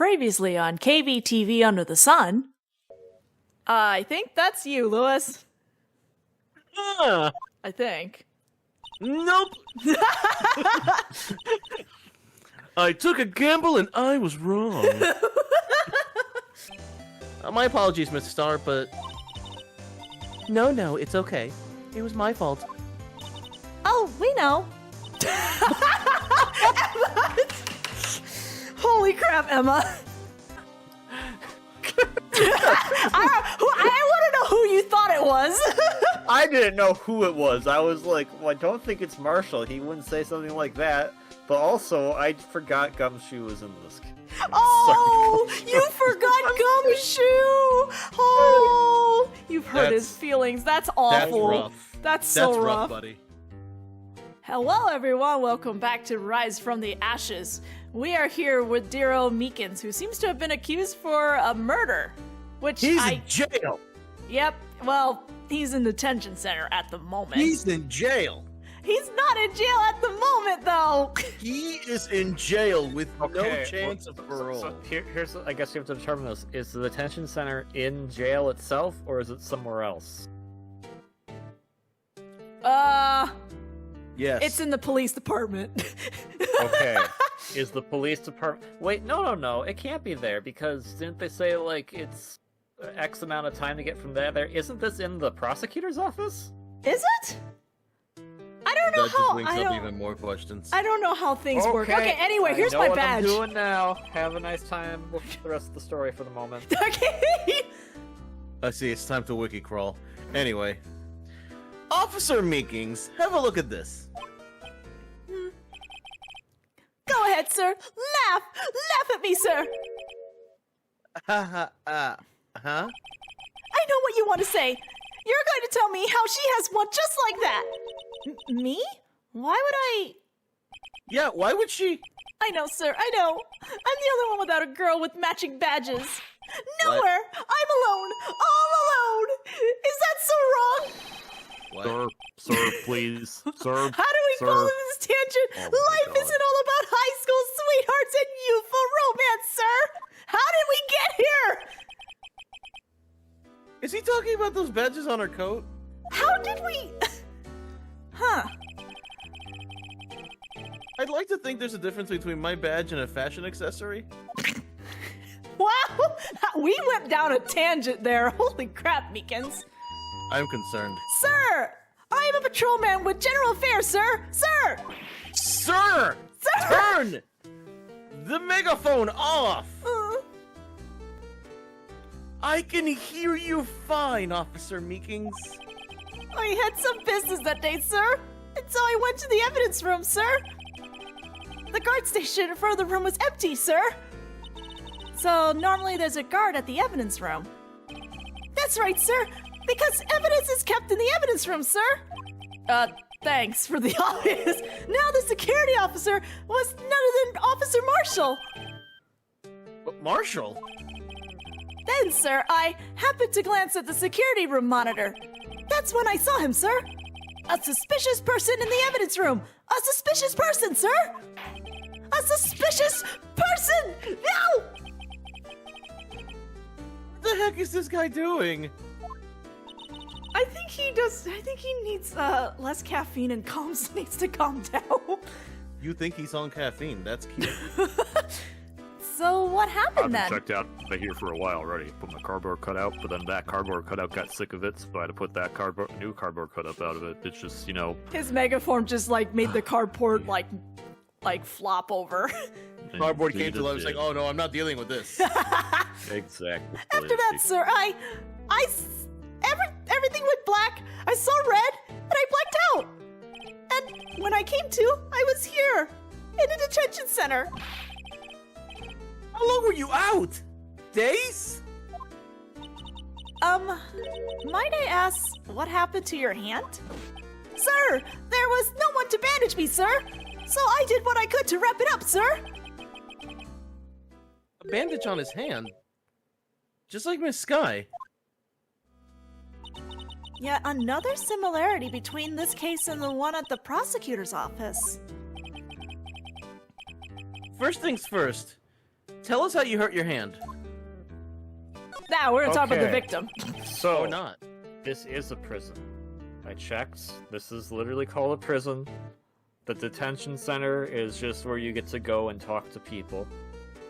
Previously on KBTV Under the Sun. I think that's you, Lewis. I think. Nope. I took a gamble and I was wrong. My apologies, Mr. Star, but... No, it's okay. It was my fault. Oh, we know. Holy crap, Emma. I want to know who you thought it was. I didn't know who it was. I was like, well, I don't think it's Marshall. He wouldn't say something like that. But also, I forgot Gumshoe was in this. Oh, you forgot Gumshoe. Oh, you've hurt his feelings. That's awful. That's rough. That's so rough, buddy. Hello, everyone. Welcome back to Rise from the Ashes. We are here with dear old Meekins, who seems to have been accused for a murder. Which He's in jail. Yep. Well, he's in the detention center at the moment. He's in jail. He's not in jail at the moment, though. He is in jail with no Okay, chance of parole. So here's, I guess you have to determine this. Is the detention center in jail itself, or is it somewhere else? Yes. It's in the police department. Okay. Is the police department... Wait, no. It can't be there, because didn't they say, like, it's X amount of time to get from there? Isn't this in the prosecutor's office? Is it? I don't know that how. just links up even more questions. I don't know how things work. Okay, anyway, here's my badge. I know what I'm doing now. Have a nice time with the rest of the story for the moment. Okay. I see, it's time to wiki crawl. Anyway. Officer Meekings, have a look at this. Go ahead, sir. Laugh at me, sir. Huh? I know what you want to say. You're going to tell me how she has one just like that. Me? Why would I? Yeah, why would she? I know, sir. I know. I'm the only one without a girl with matching badges. Nowhere. I'm alone. All alone. Is that so wrong? What? Sir, please. Sir. How do we fall into this tangent? Oh my Life God. isn't all about high school sweethearts and youthful romance, sir. How did we get here? Is he talking about those badges on her coat? How did we? Huh. I'd like to think there's a difference between my badge and a fashion accessory. Wow, we went down a tangent there. Holy crap, Meekins. I'm concerned. Sir, I am a patrolman with general affairs, sir. Sir! Sir! Sir! Turn the megaphone off! I can hear you fine, Officer Meekings. I had some business that day, sir. And so I went to the evidence room, sir. The guard station in front of the room was empty, sir. So normally there's a guard at the evidence room. That's right, sir. Because evidence is kept in the evidence room, sir. Thanks for the obvious. Now the security officer was none other than Officer Marshall. But Marshall? Then, sir, I happened to glance at the security room monitor. That's when I saw him, sir. A suspicious person in the evidence room. A suspicious person, sir. A suspicious person! No! What the heck is this guy doing? I think he needs less caffeine and needs to calm down. You think he's on caffeine? That's cute. So what happened I've then? been checked out here for a while already. Put my cardboard cutout, but then that cardboard cutout got sick of it, so I had to put that new cardboard cutout out of it. It's just, you know... His megaform just made the cardboard like flop over. Cardboard came to life. It's like, oh no, I'm not dealing with this. Exactly. After that, sir, everything went black. I saw red, and I blacked out. And when I came to, I was here in a detention center. How long were you out? Days? Might I ask what happened to your hand? Sir, there was no one to bandage me, sir. So I did what I could to wrap it up, sir. A bandage on his hand? Just like Miss Sky. Yet another similarity between this case and the one at the prosecutor's office. First things first. Tell us how you hurt your hand. Now we're on top of the Okay. victim. So, Or not. this is a prison. I checked. This is literally called a prison. The detention center is just where you get to go and talk to people.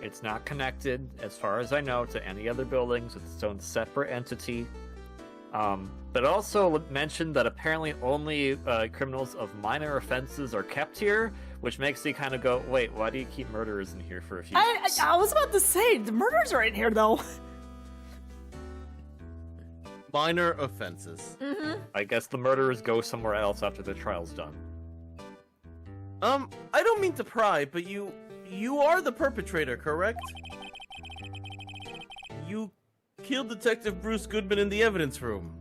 It's not connected, as far as I know, to any other buildings. It's its own separate entity. But also mentioned that apparently only criminals of minor offenses are kept here, which makes me kind of go, wait, why do you keep murderers in here for a few years? I was about to say, the murders are in here, though. Minor offenses. I guess the murderers go somewhere else after the trial's done. I don't mean to pry, but you are the perpetrator, correct? You killed Detective Bruce Goodman in the evidence room,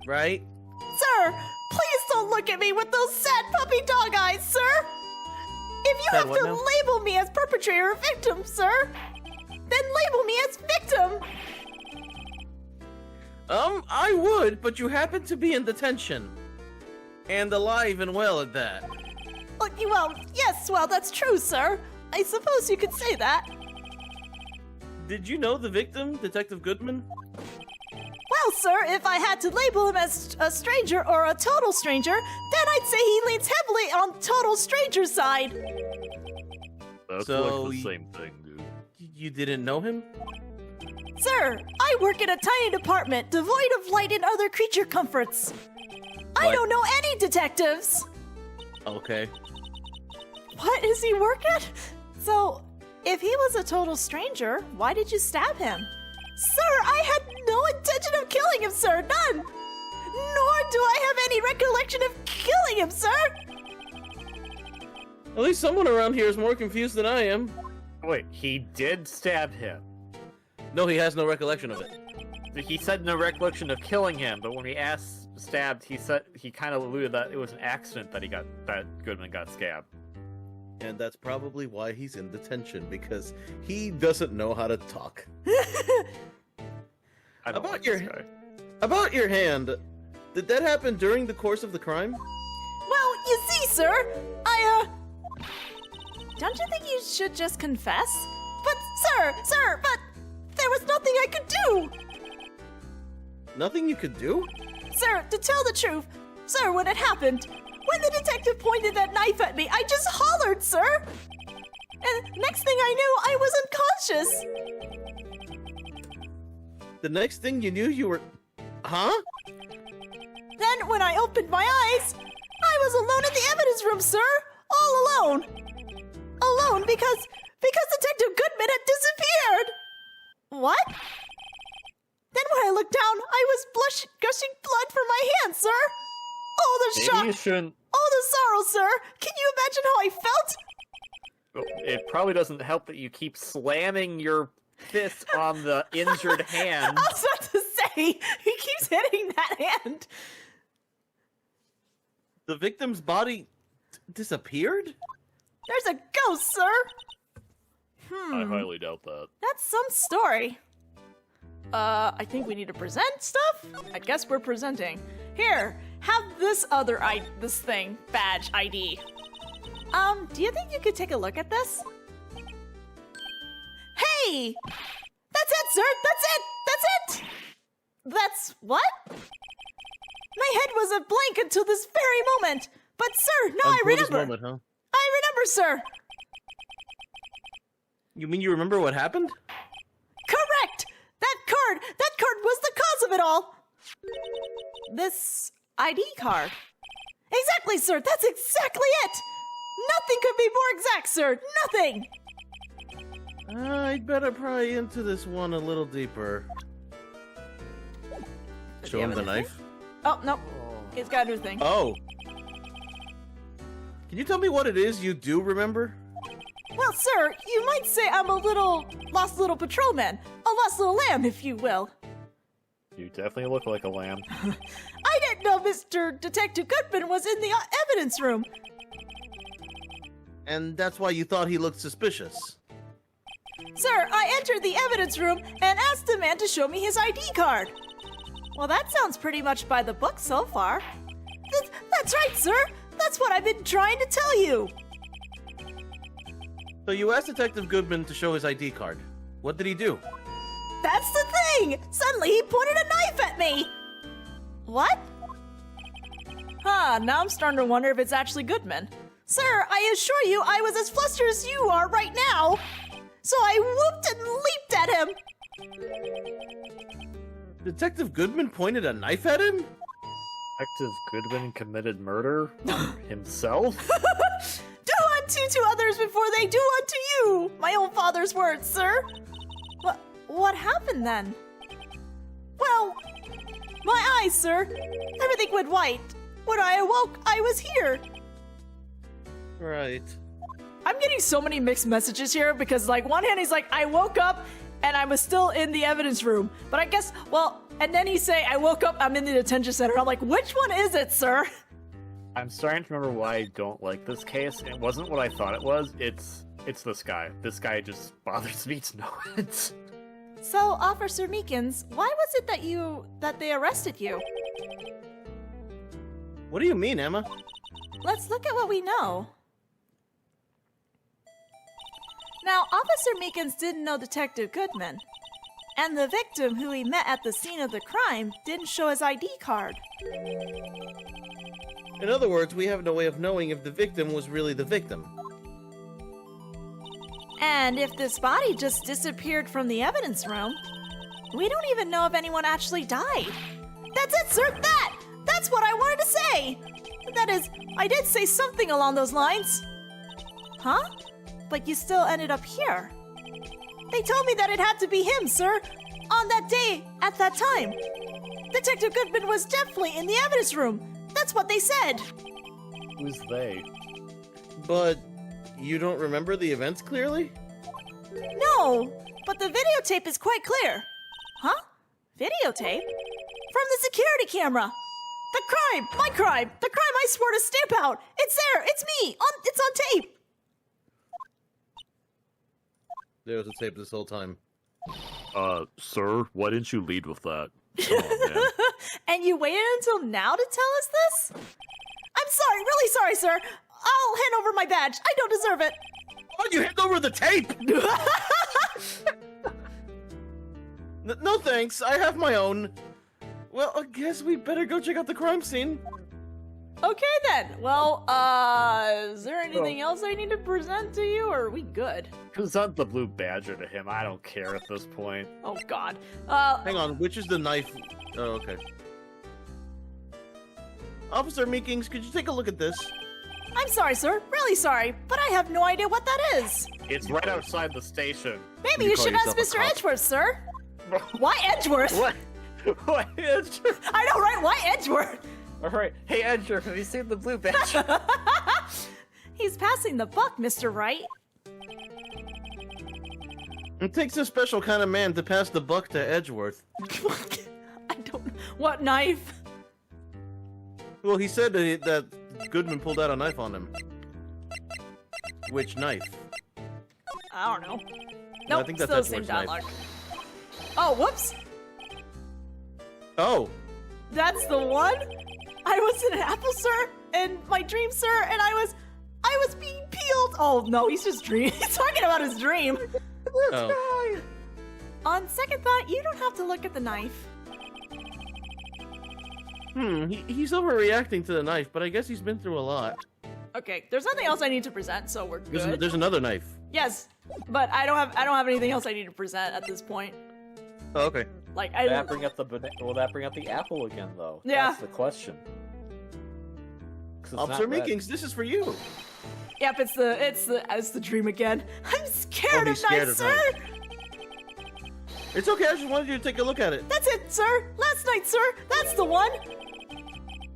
right? Sir, please don't look at me with those sad puppy dog eyes, sir! If you Sad have what to now? label me as perpetrator or victim, sir, then label me as victim! I would, but you happen to be in detention. And alive and well at that. Well, yes, well, that's true, sir. I suppose you could say that. Did you know the victim, Detective Goodman? Well, sir, if I had to label him as a stranger or a total stranger, then I'd say he leans heavily on total stranger side. That's So like the same thing, dude. You didn't know him? Sir, I work in a tiny department devoid of light and other creature comforts. I What? don't know any detectives. Okay. What does he work at? So, if he was a total stranger, why did you stab him? Sir, I had no intention of killing him, sir, none! Nor do I have any recollection of killing him, sir! At least someone around here is more confused than I am. Wait, he did stab him. No, he has no recollection of it. He said no recollection of killing him, but when he asked stabbed, he said he kind of alluded that it was an accident that Goodman got scabbed. And that's probably why he's in detention, because he doesn't know how to talk. I don't About like your- this guy. About your hand, did that happen during the course of the crime? Well, you see, sir, don't you think you should just confess? But, sir, but there was nothing I could do! Nothing you could do? Sir, to tell the truth, sir, when it happened, when the detective pointed that knife at me, I just hollered, sir! And next thing I knew, I was unconscious! The next thing you knew, you were... Huh? Then, when I opened my eyes, I was alone in the evidence room, sir! All alone! Alone because Detective Goodman had disappeared! What? Then when I looked down, I was gushing blood from my hands, sir! Oh, the Maybe shock! you shouldn't. Oh, the sorrow, sir! Can you imagine how I felt? It probably doesn't help that you keep slamming your fist on the injured hand. I was about to say, he keeps hitting that hand. The victim's body disappeared? There's a ghost, sir. I highly doubt that. That's some story. I think we need to present stuff? I guess we're presenting. Here, have this this thing, badge ID. Do you think you could take a look at this? Hey! That's it, sir! That's it! That's it! That's what? My head was a blank until this very moment. But, sir, now I Until this remember. moment, huh? I remember, sir. You mean you remember what happened? Correct! That card was the cause of it all! This ID card. Exactly, sir, that's exactly it! Nothing could be more exact, sir, nothing! I'd better pry into this one a little deeper. Show him the knife. Oh, no, he's got a new thing. Oh. Can you tell me what it is you do remember? Well, sir, you might say I'm a lost little patrolman. A lost little lamb, if you will. You definitely look like a lamb. I didn't know Mr. Detective Goodman was in the evidence room. And that's why you thought he looked suspicious. Sir, I entered the evidence room and asked the man to show me his ID card. Well, that sounds pretty much by the book so far. That's right, sir. That's what I've been trying to tell you. So you asked Detective Goodman to show his ID card. What did he do? That's the thing! Suddenly he pointed a knife at me! What? Huh, now I'm starting to wonder if it's actually Goodman. Sir, I assure you I was as flustered as you are right now! So I whooped and leaped at him! Detective Goodman pointed a knife at him? Detective Goodman committed murder on himself? Do unto others before they do unto you! My own father's words, sir! What happened then? Well, my eyes, sir. Everything went white. When I awoke, I was here. Right. I'm getting so many mixed messages here because, like, one hand he's like, I woke up and I was still in the evidence room. But I guess, well, and then he's saying, I woke up, I'm in the detention center. I'm like, which one is it, sir? I'm starting to remember why I don't like this case. It wasn't what I thought it was. It's this guy. This guy just bothers me to no end. So, Officer Meekins, why was it that they arrested you? What do you mean, Emma? Let's look at what we know. Now, Officer Meekins didn't know Detective Goodman. And the victim who he met at the scene of the crime didn't show his ID card. In other words, we have no way of knowing if the victim was really the victim. And if this body just disappeared from the evidence room, we don't even know if anyone actually died. That's it, sir! That's what I wanted to say! That is, I did say something along those lines. Huh? But you still ended up here. They told me that it had to be him, sir. On that day, at that time. Detective Goodman was definitely in the evidence room. That's what they said. Who's they? But you don't remember the events clearly? No, but the videotape is quite clear. Huh? Videotape? From the security camera. The crime! My crime! The crime I swore to stamp out! It's there! It's me! It's on tape! There was a tape this whole time. Sir, why didn't you lead with that? Come on, man. And you waited until now to tell us this? I'm sorry, really sorry, sir. I'll hand over my badge. I don't deserve it. Why'd you hand over the tape? No thanks, I have my own. Well, I guess we better go check out the crime scene. Okay then. Well, is there anything else I need to present to you, or are we good? Present the blue badger to him. I don't care at this point. Oh God. Hang on, which is the knife? Oh, okay. Officer Meekings, could you take a look at this? I'm sorry, sir. Really sorry, but I have no idea what that is. It's right outside the station. Maybe You you call should ask yourself a Mr. cop. Edgeworth, sir. Why Edgeworth? What? What? Edgeworth? I know, right? Why Edgeworth? All right. Hey, Edgeworth, have you seen the blue badger? He's passing the buck, Mr. Wright. It takes a special kind of man to pass the buck to Edgeworth. I don't know. What knife? Well, he said that Goodman pulled out a knife on him. Which knife? I don't know. No, I Nope, think that's still the same Edgeworth's knife. dialogue. Oh, whoops. Oh, That's the one? I was an apple, sir, and my dream, sir, and I was being peeled. Oh, no, he's just dreaming. He's talking about his dream. oh. On second thought, you don't have to look at the knife. He's overreacting to the knife, but I guess he's been through a lot. Okay, there's nothing else I need to present, so we're good. There's another knife. Yes, but I don't have anything else I need to present at this point. Oh, okay. Like Will that bring up the apple again, though? Yeah. That's the question. 'Cause it's Officer not red. Meekings, this is for you. Yep, it's the dream again. I'm scared Don't of be scared knives, of sir. It's okay, I just wanted you to take a look at it. That's it, sir. Last night, sir. That's the one.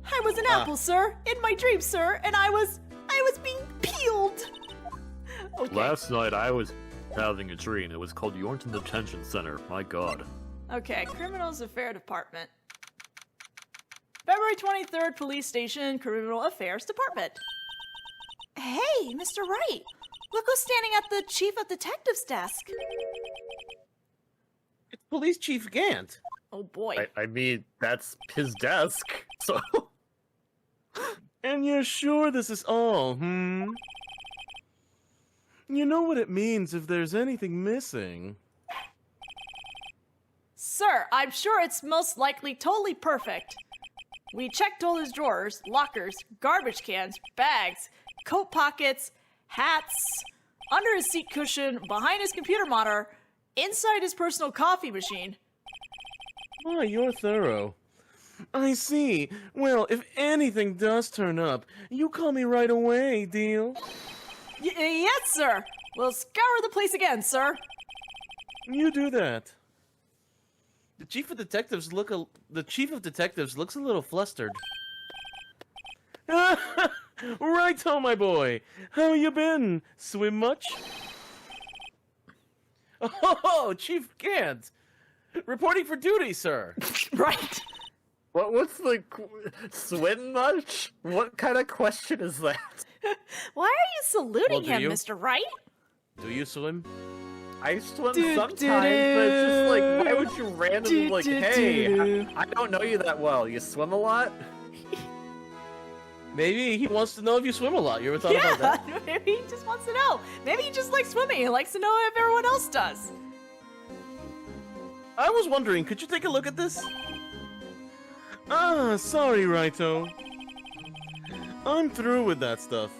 I was an apple, sir, in my dream, sir, and I was being peeled. Okay. Last night I was having a dream. It was called You Weren't in the Detention Center. My god. Okay, Criminals Affairs Department. February 23rd, Police Station, Criminal Affairs Department. Hey, Mr. Wright. Look who's standing at the Chief of Detectives desk. It's Police Chief Gant. Oh boy. I mean, that's his desk. So And you're sure this is all, You know what it means if there's anything missing. Sir, I'm sure it's most likely totally perfect. We checked all his drawers, lockers, garbage cans, bags, coat pockets, hats, under his seat cushion, behind his computer monitor, inside his personal coffee machine. Why, you're thorough. I see. Well, if anything does turn up, you call me right away, deal? Yes, sir. We'll scour the place again, sir. You do that. The chief of detectives looks a little flustered. Righto, my boy. How you been? Swim much? Oh, Chief Gant. Reporting for duty, sir. Right. What's the swim much? What kind of question is that? Why are you saluting Well, do him, you? Mr. Wright? Do you swim? I swim Do, sometimes, do, but it's just like, why do. would you randomly Do, like, do, hey, do. I don't know you that well. You swim a lot? Maybe he wants to know if you swim a lot. You ever thought about that? Yeah, maybe he just wants to know. Maybe he just likes swimming. He likes to know if everyone else does. I was wondering, could you take a look at this? Ah, sorry, Righto. I'm through with that stuff.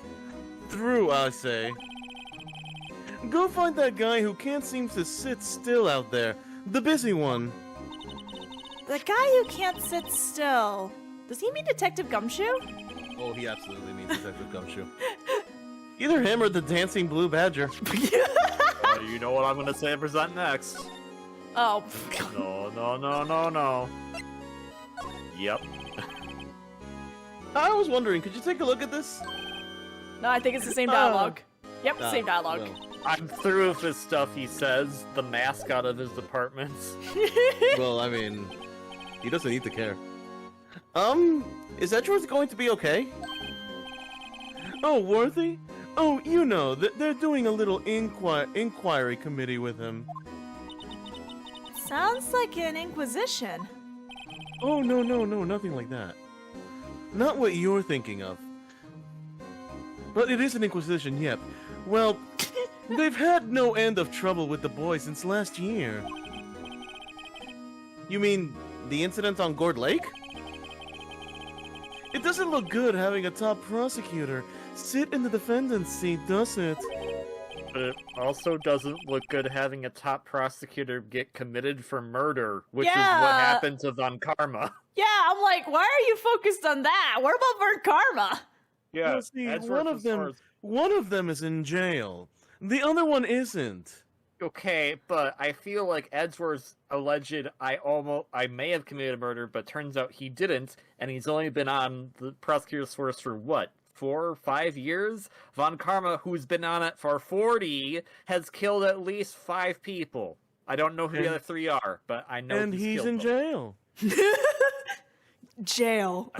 Through, I say. Go find that guy who can't seem to sit still out there. The busy one. The guy who can't sit still. Does he mean Detective Gumshoe? Oh, he absolutely means Detective Gumshoe. Either him or the dancing blue badger. You know what I'm gonna say and present next. Oh. No. Yep. I was wondering, could you take a look at this? No, I think it's the same dialogue. Yep, same dialogue. Well, I'm through with this stuff, he says, the mascot of his departments. well, I mean, he doesn't need to care. Is Edgeworth going to be okay? Oh, Worthy? Oh, you know, they're doing a little inquiry committee with him. Sounds like an inquisition. Oh, no, nothing like that. Not what you're thinking of. But it is an inquisition, yep. Well, they've had no end of trouble with the boys since last year. You mean the incident on Gourd Lake? It doesn't look good having a top prosecutor sit in the defendant's seat, does it? But it also doesn't look good having a top prosecutor get committed for murder, which is what Yeah. happened to Von Karma. Yeah, I'm like, why are you focused on that? What about Vern Karma? Yeah, Well, see, Edgeworth one of them is in jail. The other one isn't. Okay, but I feel like Edgeworth's alleged I may have committed murder, but turns out he didn't, and he's only been on the prosecutor's force for what, 4 or 5 years? Von Karma, who's been on it for 40, has killed at least 5 people. I don't know who the other 3 are, but I know And he's in jail. Jail.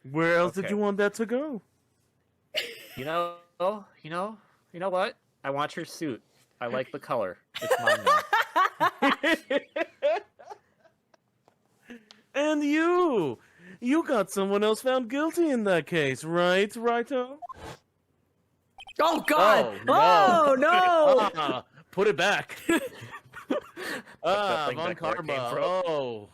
Where else did Okay. you want that to go? You know what? I want your suit. I like the color. It's mine now. And you got someone else found guilty in that case, right, Righto? Oh, God. Oh, no. Put it back. that thing Von back where it came Karma. from. Oh.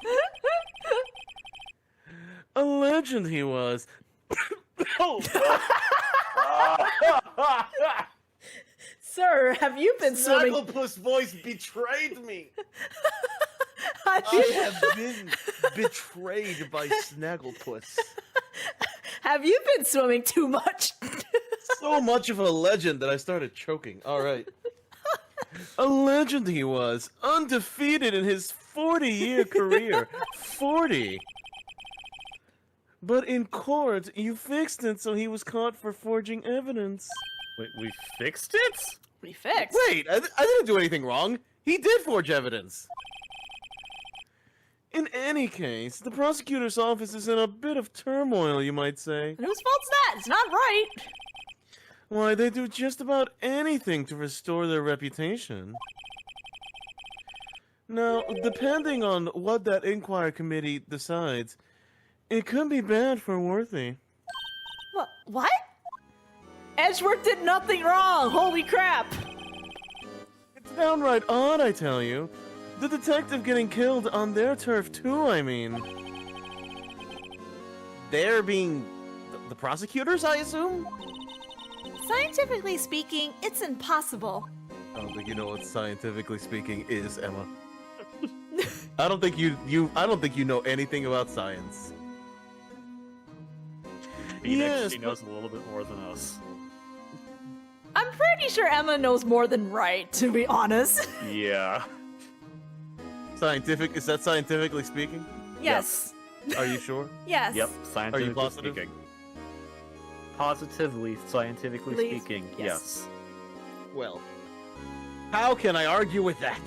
A legend he was. Oh. Sir, have you been swimming? Snagglepuss voice betrayed me. Have I you, have been betrayed by Snagglepuss. have you been swimming too much? So much of a legend that I started choking. All right. A legend he was, undefeated in his 40-year career. 40. But in court, you fixed it so he was caught for forging evidence. Wait, we fixed it? We fixed. Wait, I didn't do anything wrong. He did forge evidence. In any case, the prosecutor's office is in a bit of turmoil, you might say. And whose fault's that? It's not right. Why, they do just about anything to restore their reputation. Now, depending on what that inquiry committee decides, it could be bad for Worthy. What? Edgeworth did nothing wrong. Holy crap. It's downright odd, I tell you. The detective getting killed on their turf too, I mean. They're being... the prosecutors, I assume? Scientifically speaking, it's impossible. I don't think you know what scientifically speaking is, Emma. I don't think you know anything about science. Phoenix, she knows a little bit more than us. I'm pretty sure Emma knows more than Wright, to be honest. Yeah. Is that scientifically speaking? Yes. Are you sure? Yes. Yep, scientifically positive? speaking. Positively, scientifically Please. speaking, Yes. yes. Well, how can I argue with that?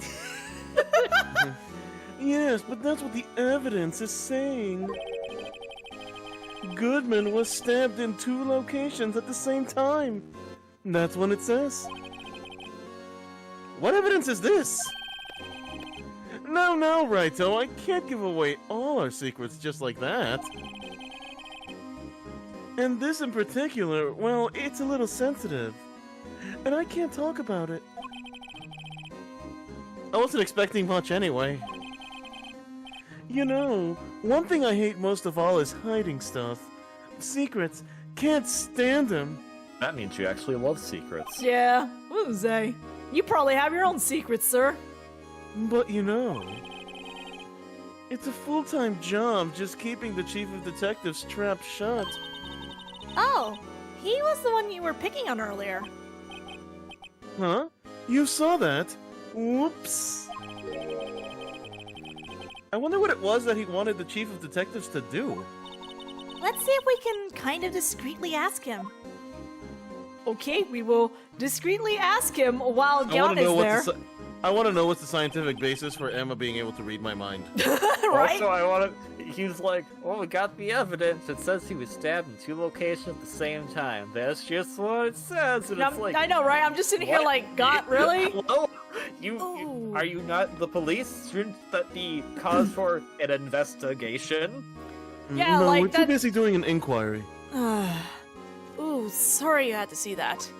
Yes, but that's what the evidence is saying. Goodman was stabbed in 2 locations at the same time. That's what it says. What evidence is this? No, Righto, I can't give away all our secrets just like that. And this in particular, well, it's a little sensitive. And I can't talk about it. I wasn't expecting much anyway. You know, one thing I hate most of all is hiding stuff. Secrets. Can't stand them. That means you actually love secrets. Yeah, Jose. You probably have your own secrets, sir. But you know, it's a full-time job just keeping the chief of detectives trapped shut. Oh, he was the one you were picking on earlier. Huh? You saw that? Whoops. I wonder what it was that he wanted the chief of detectives to do. Let's see if we can kind of discreetly ask him. Okay, we will discreetly ask him while Gyan is there. I want to know what's the scientific basis for Emma being able to read my mind. Right? Also, I want to. He was like, "Oh, we got the evidence. It says he was stabbed in 2 locations at the same time. That's just what it says." And it's like, I know, right? I'm just sitting here what? like, God, really? Hello? You Ooh. are you not the police? Shouldn't that be cause for an investigation? Yeah, no, like we're too that- busy doing an inquiry. Ooh, sorry you had to see that.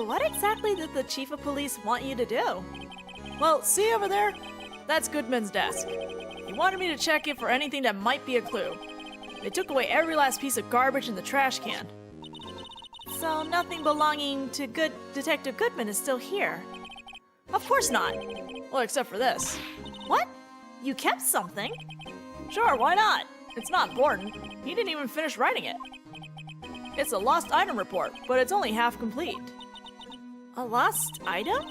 What exactly did the chief of police want you to do? Well, see over there? That's Goodman's desk. He wanted me to check it for anything that might be a clue. They took away every last piece of garbage in the trash can. So nothing belonging to Detective Goodman is still here. Of course not. Well, except for this. What? You kept something? Sure, why not? It's not important. He didn't even finish writing it. It's a lost item report, but it's only half complete. A lost item?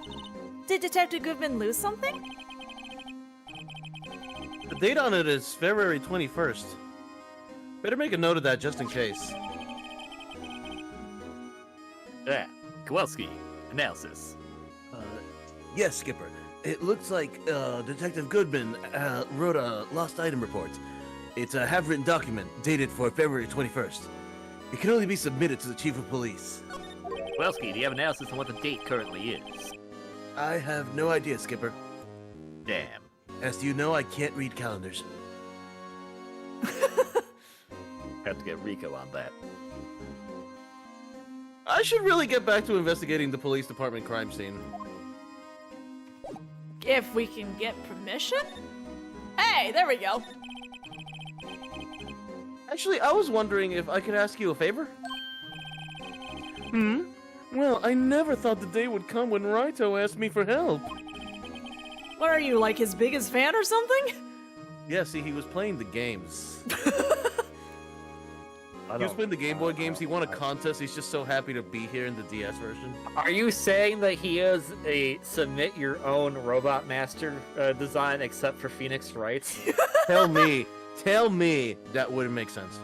Did Detective Goodman lose something? The date on it is February 21st. Better make a note of that just in case. Yeah, Kowalski, analysis. Yes, Skipper. It looks like Detective Goodman wrote a lost item report. It's a half-written document dated for February 21st. It can only be submitted to the Chief of Police. Kowalski, do you have analysis on what the date currently is? I have no idea, Skipper. Damn. As you know, I can't read calendars. Have to get Rico on that. I should really get back to investigating the police department crime scene. If we can get permission? Hey, there we go. Actually, I was wondering if I could ask you a favor? Well, I never thought the day would come when Raito asked me for help. What are you, like his biggest fan or something? Yeah, see, he was playing the games. I He was don't- playing the Game Boy games. He won a contest. He's just so happy to be here in the DS version. Are you saying that he is a submit your own Robot Master design except for Phoenix Wright? Tell me that wouldn't make sense.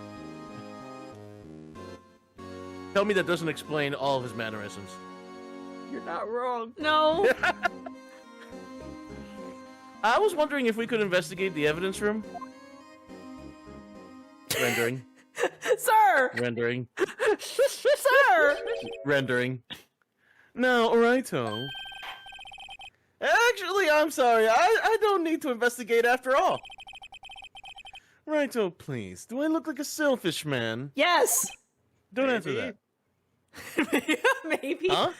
Tell me that doesn't explain all of his mannerisms. You're not wrong. No. I was wondering if we could investigate the evidence room. Rendering. Sir! Rendering. Sir! Rendering. Now, Raito. Actually, I'm sorry. I don't need to investigate after all. Raito, please. Do I look like a selfish man? Yes! Don't answer that. Maybe. Huh?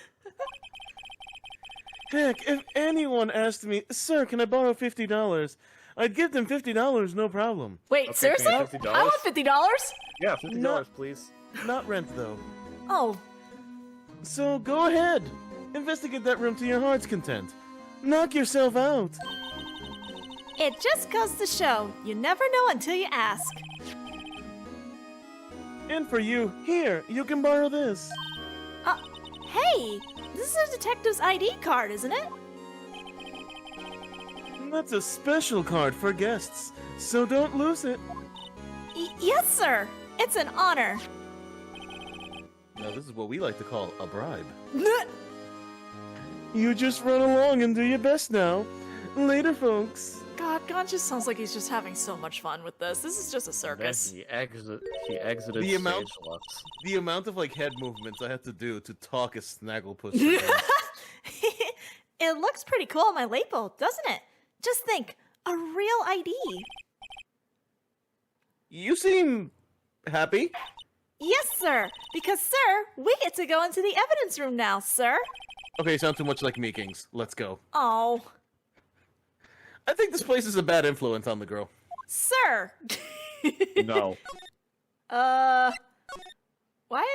Heck, if anyone asked me, sir, can I borrow $50? I'd give them $50, no problem. Wait, Okay, seriously? can I have $50? I want $50. Yeah, $50, No. please. Not rent, though. Oh, So go ahead. Investigate that room to your heart's content. Knock yourself out. it just goes to show you never know until you ask. And for you, here, you can borrow this. Hey, this is a detective's ID card, isn't it? That's a special card for guests, so don't lose it. Yes, sir. It's an honor. Now, this is what we like to call a bribe. You just run along and do your best now. Later, folks. God, just sounds like he's just having so much fun with this. This is just a Then circus. he exited The stage amount- left. The amount of head movements I have to do to talk a Snagglepuss. It looks pretty cool on my label, doesn't it? Just think, a real ID. You seem happy. Yes, sir. Because, sir, we get to go into the evidence room now, sir. Okay, you sound too much like Meekings. Let's go. Oh, I think this place is a bad influence on the girl. sir. No. Why?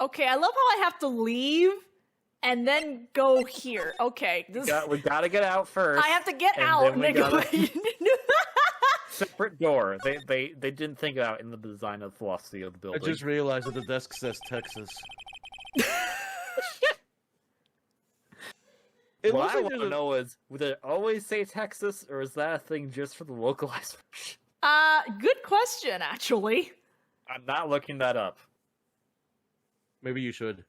Okay, I love how I have to leave and then go here. Okay, this. We gotta get out first. I have to get and out then and we then go. gotta- Separate door. They didn't think about in the design of philosophy of the I building. just realized that the desk says Texas. It What looks I like want there's to a- know is, would it always say Texas, or is that a thing just for the localized version? Good question, actually. I'm not looking that up. Maybe you should.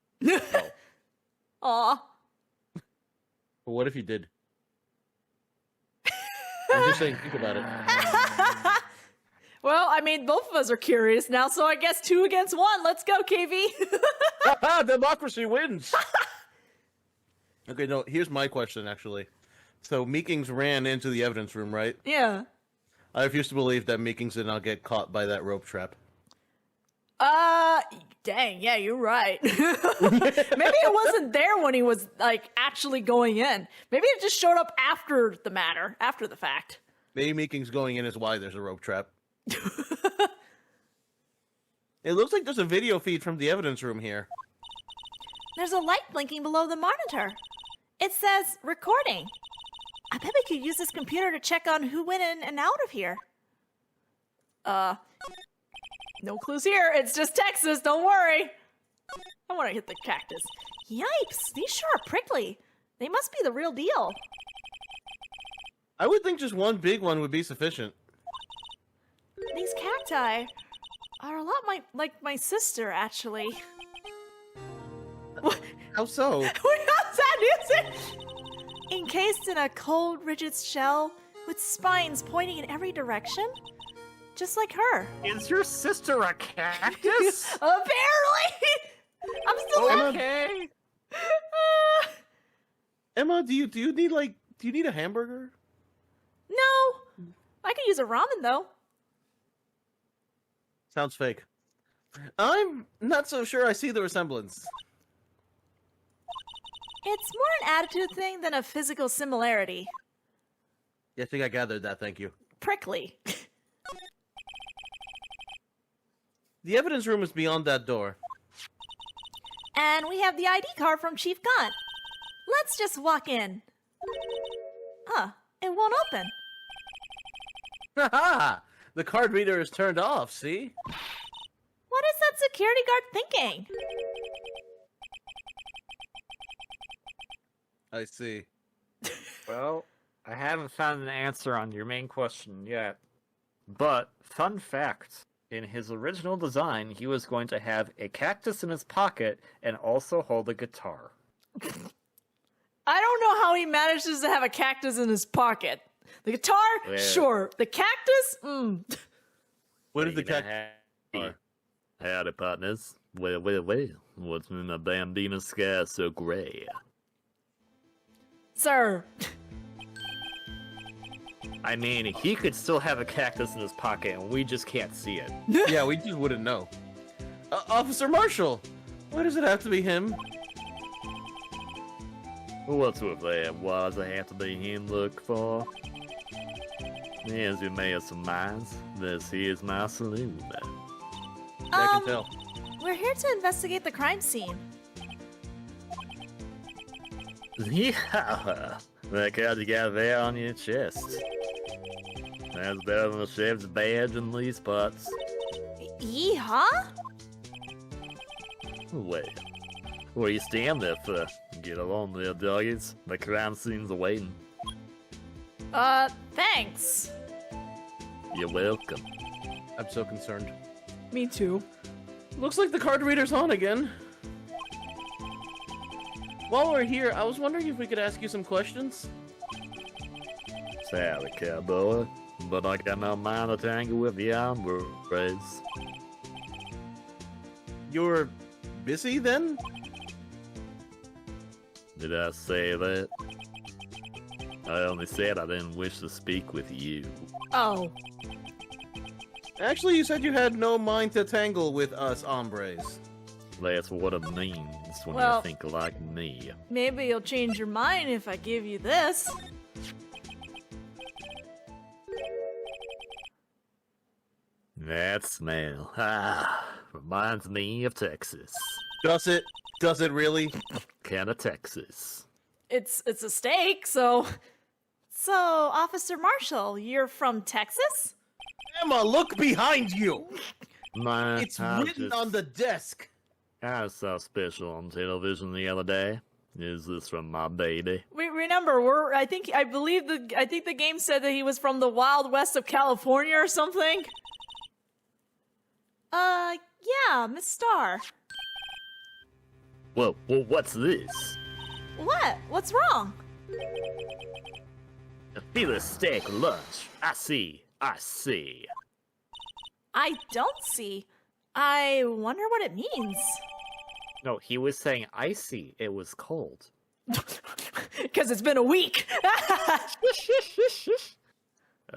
Aw. But what if you did? I'm just saying, think about it. Well, I mean, both of us are curious now, so I guess 2 against 1. Let's go, KV. Democracy wins! Okay, no, here's my question, actually. So, Meekings ran into the evidence room, right? Yeah. I refuse to believe that Meekings did not get caught by that rope trap. Dang, yeah, you're right. Maybe it wasn't there when he was, actually going in. Maybe it just showed up after the fact. Maybe Meekings going in is why there's a rope trap. It looks like there's a video feed from the evidence room here. There's a light blinking below the monitor. It says, recording. I bet we could use this computer to check on who went in and out of here. No clues here. It's just Texas, don't worry. I want to hit the cactus. Yipes, these sure are prickly. They must be the real deal. I would think just one big one would be sufficient. These cacti are a lot like my sister, actually. What? How so? What's that music? Encased in a cold, rigid shell with spines pointing in every direction, just like her. Is your sister a cactus? Apparently, I'm still Okay. Emma, do you need a hamburger? No, I could use a ramen though. Sounds fake. I'm not so sure I see the resemblance. It's more an attitude thing than a physical similarity. Yeah, I think I gathered that, thank you. Prickly. The evidence room is beyond that door. And we have the ID card from Chief Gunn. Let's just walk in. Huh, it won't open. Haha! The card reader is turned off, see? What is that security guard thinking? I see. Well, I haven't found an answer on your main question yet. But, fun fact, in his original design, he was going to have a cactus in his pocket and also hold a guitar. I don't know how he manages to have a cactus in his pocket. The guitar, Yeah. sure. The cactus, What did the cat... Howdy, partners. Well, what's in the Bambina sky so gray? Sir. I mean, he could still have a cactus in his pocket and we just can't see it. Yeah, we just wouldn't know. Officer Marshall! Why does it have to be him? What's with that? Why does it have to be him look for? As you may have surmised, this is my saloon. I can tell. We're here to investigate the crime scene. Yeah, that card you got there on your chest. That's better than the chef's badge in these parts. Yeehaw? Well, what do you stand there for? Get along there, doggies. The crime scene's awaiting. Thanks. You're welcome. I'm so concerned. Me too. Looks like the card reader's on again. While we're here, I was wondering if we could ask you some questions. Sorry, cowboy, but I got no mind to tangle with the hombres. You're busy then? Did I say that? I only said I didn't wish to speak with you. Oh. Actually, you said you had no mind to tangle with us hombres. That's what it means when Well- you think like me. Maybe you'll change your mind if I give you this. That smell, reminds me of Texas. Does it? Does it really? Kinda Texas. It's a steak, so... So, Officer Marshall, you're from Texas? Emma, look behind you! Nah, It's written on the desk. I saw special on television the other day. Is this from my baby? Remember, I think the game said that he was from the Wild West of California or something. Yeah, Miss Star. Well, what's this? What? What's wrong? A filet steak lunch. I see. I don't see. I wonder what it means. No, he was saying icy. It was cold. Because it's been a week.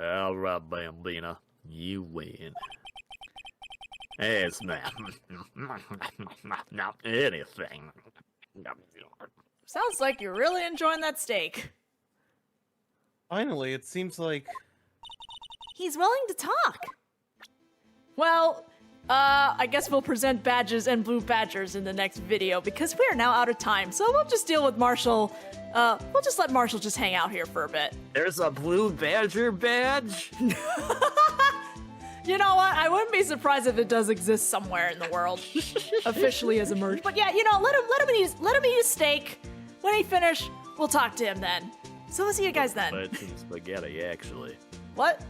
All right, Bambina, you win. It's not anything. Sounds like you're really enjoying that steak. Finally, it seems like... He's willing to talk. Well, I guess we'll present badges and blue badgers in the next video because we are now out of time. So we'll just deal with Marshall. We'll just let Marshall just hang out here for a bit. There's a blue badger badge? You know what? I wouldn't be surprised if it does exist somewhere in the world. Officially has emerged. But yeah, you know, let him eat his steak. When he finish, we'll talk to him then. So we'll see you guys then. But some spaghetti, actually. What?